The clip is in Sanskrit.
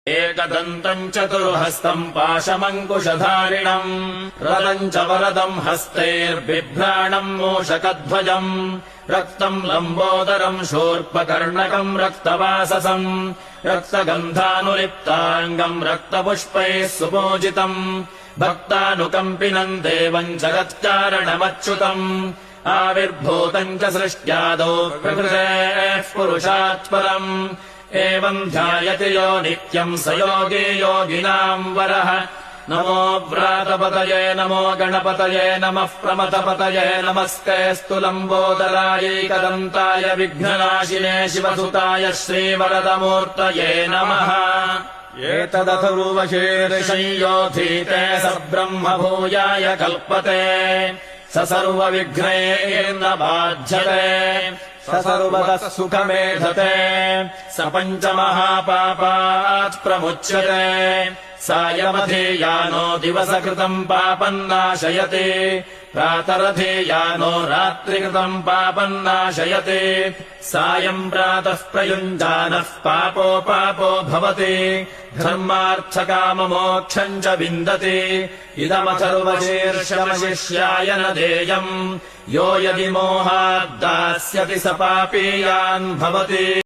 एकदन्तम् चतुर्हस्तम् पाशमङ्कुशधारिणम् रदम् च वरदम् हस्तैर्बिभ्राणम् मूषकध्वजम् रक्तम् लम्बोदरम् शूर्पकर्णकम् रक्तवाससम् रक्तगन्धानुलिप्ताङ्गम् रक्तपुष्पैः सुपूजितम् भक्तानुकम्पिनम् देवम् जगत्कारणमच्युतम् आविर्भूतम् च सृष्ट्यादौ प्रकृतेः पुरुषात् परम् एवम् ध्यायति यो नित्यम् स योगी योगिनाम् वरः नमो व्रातपतये नमो गणपतये नमः प्रमथपतये नमस्तेऽस्तु लम्बोदरायैकदन्ताय विघ्ननाशिने शिवसुताय श्रीवरदमूर्तये नमः एतदथर्वशीर्षयोऽधीते स ब्रह्म भूयाय कल्पते स सर्वविघ्नैर्न बाध्यते स सर्वतः सुखमेधते स पञ्चमहापापात् प्रमुच्यते सायमधीयानो दिवसकृतम् पापम् नाशयति प्रातरधीयानो रात्रिकृतम् पापम् नाशयति सायम् प्रातः प्रयुञ्जानः पापो भवति धर्मार्थकाममोक्षम् च विन्दति इदमथर्वशीर्षमशिष्याय न देयम् यो यदि मोहाद्दास्यति स पापीयान् भवति।